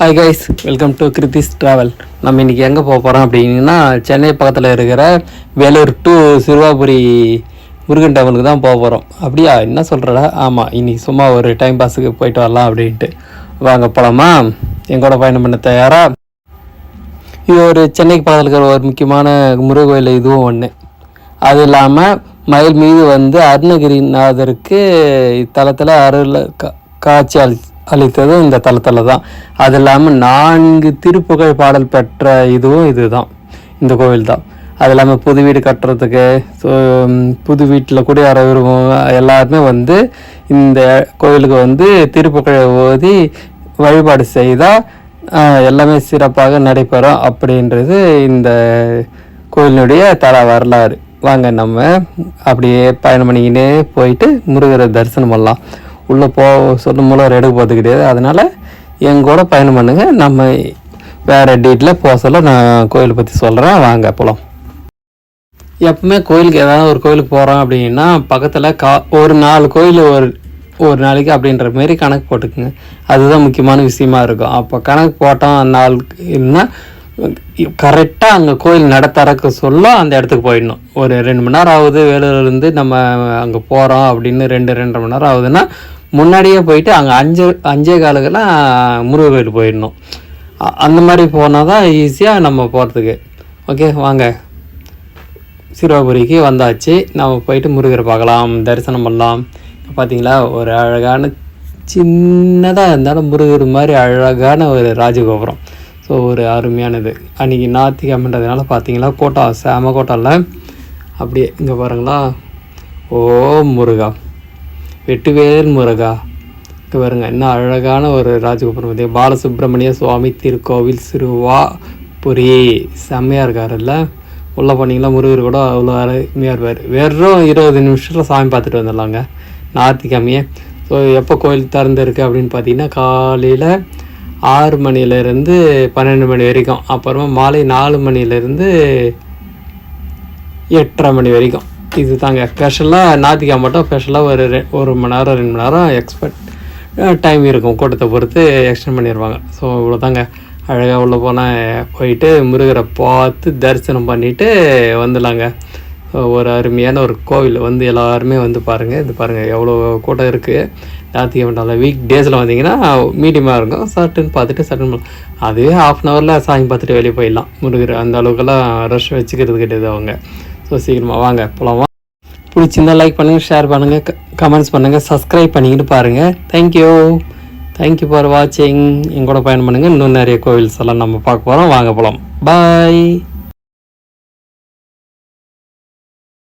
Hi guys, welcome to Kiruthi's travel. நம்ம இன்றைக்கி எங்கே போக போகிறோம் அப்படின்னா, சென்னை பக்கத்தில் இருக்கிற வேலூர் டு சிறுவாபுரி முருகன் டெம்பிளுக்கு தான் போக போகிறோம். அப்படியா, என்ன சொல்கிறடா? ஆமாம், இன்றைக்கி சும்மா ஒரு டைம் பாஸுக்கு போயிட்டு வரலாம் அப்படின்ட்டு. வாங்க போகலாமா? எங்கூட பயணம் பண்ண தயாரா? இது ஒரு சென்னைக்கு பக்கத்தில் இருக்கிற ஒரு முக்கியமான முருகன் கோயில், இதுவும் ஒன்று. அது இல்லாமல் மயில் மீது அருணகிரிநாதருக்கு இத்தலத்தில் காட்சி அளித்ததும் இந்த தலத்தில் தான். அது இல்லாமல் 4 திருப்புகழ் பாடல் பெற்ற இதுதான், இந்த கோவில் தான். அது இல்லாமல் புது வீடு கட்டுறதுக்கு, புது வீட்டில் கூட யாரோ எல்லாருமே இந்த கோவிலுக்கு திருப்புகழை ஓதி வழிபாடு செய்தால் எல்லாமே சிறப்பாக நடைபெறும் அப்படின்றது இந்த கோவிலினுடைய தல வரலாறு. வாங்க நம்ம அப்படியே பயணம் பண்ணிக்கினே போயிட்டு முருகரை தரிசனம் பண்ணலாம். உள்ளே சொல்லும் மூலம் எடுக்க போகிறது கிடையாது. அதனால் எங்கூட பயணம் பண்ணுங்கள். நம்ம வேறு டேட்டில் போக சொல்ல நான் கோயிலை பற்றி சொல்கிறேன். வாங்க போகலாம். எப்பவுமே கோயிலுக்கு ஏதாவது ஒரு கோயிலுக்கு போகிறோம் அப்படின்னா பக்கத்தில் ஒரு 4 கோயில் ஒரு நாளைக்கு அப்படின்ற மாரி கணக்கு போட்டுக்குங்க. அதுதான் முக்கியமான விஷயமா இருக்கும். அப்போ கணக்கு போட்டோம் 4 இல்லைன்னா கரெக்டாக அங்கே கோயில் நடத்திறக்க சொல்ல அந்த இடத்துக்கு போயிடணும். ஒரு 2 மணி நேரம் ஆகுது வேலூர்லேருந்து நம்ம அங்கே போகிறோம் அப்படின்னு 2-2.5 மணி நேரம் ஆகுதுன்னா முன்னாடியே போயிட்டு அங்கே 5:15 முருகர் கோயில் போயிடணும். அந்த மாதிரி போனால் தான் ஈஸியாக நம்ம போகிறதுக்கு. ஓகே, வாங்க. சிறுவாபுரிக்கு வந்தாச்சு. நம்ம போயிட்டு முருகரை பார்க்கலாம், தரிசனம் பண்ணலாம். பார்த்தீங்களா, ஒரு அழகான சின்னதாக இருந்தாலும் முருகர் மாதிரி அழகான ஒரு ராஜகோபுரம். ஸோ ஒரு அருமையானது. அன்றைக்கி ஞாயிற்றுக்கிழமைன்றதுனால பார்த்தீங்களா, கோட்டம் செம கோட்டம்ல. அப்படியே இங்கே பாருங்களா, ஓ முருகா, வெட்டுவேல் முருகா. இங்கே பாருங்க, இன்னும் அழகான ஒரு ராஜகோபுரம். பார்த்தீங்க, பாலசுப்ரமணிய சுவாமி திருக்கோவில் சிறுவாபுரி. செம்மையாக இருக்காருல்ல. உள்ளே போனீங்களா முருகர் கூட அவ்வளோ அருமையாக இருப்பார். வெறும் 20 நிமிஷத்தில் சாமி பார்த்துட்டு வந்துடலாங்க ஞாயிற்றுக்கிழமையே. ஸோ எப்போ கோயில் திறந்துருக்கு அப்படின்னு பார்த்தீங்கன்னா, காலையில் 6 மணிலேருந்து 12 மணி வரைக்கும், அப்புறமா மாலை 4 மணிலேருந்து 8:30 மணி வரைக்கும். இது தாங்க ஸ்பெஷலாக. ஞாயிற்றுக்கிழமை மட்டும் ஸ்பெஷலாக ஒரு 1 மணி நேரம் 2 மணி நேரம் டைம் இருக்கும். கூட்டத்தை பொறுத்து எக்ஸ்டெண்ட் பண்ணிடுவாங்க. ஸோ இவ்வளோ தாங்க. அழகாக உள்ளே போனால் போயிட்டு முருகரை பார்த்து தரிசனம் பண்ணிவிட்டு வந்துடலாங்க. ஒரு அருமையான ஒரு கோவில். எல்லாருமே பாருங்கள். இது பாருங்கள் எவ்வளோ கூட்டம் இருக்குது. ஞாயிற்றுக்கிழமை வீக் டேஸில் வந்தீங்கன்னா மீடியமாக இருக்கும். சட்டுன்னு பார்த்துட்டு சட்டுன்னு அதுவே 1/2 ஹவரில் சாமி பார்த்துட்டு வெளியே போயிடலாம். முருகர் அந்த அளவுக்குலாம் ரஷ் வச்சுக்கிறது கிடையாது அவங்க. ஸோ சீக்கிரமாக வாங்க போகலாம். பிடிச்சிருந்தால் லைக் பண்ணுங்கள், ஷேர் பண்ணுங்கள், கமெண்ட்ஸ் பண்ணுங்கள், சப்ஸ்கிரைப் பண்ணிக்கிட்டு பாருங்கள். தேங்க்யூ ஃபார் வாட்சிங். எங்கூட பயணம் பண்ணுங்கள். இன்னும் நிறைய கோவில்ஸ் எல்லாம் நம்ம பார்க்க போகிறோம். வாங்க போகலாம். பாய்.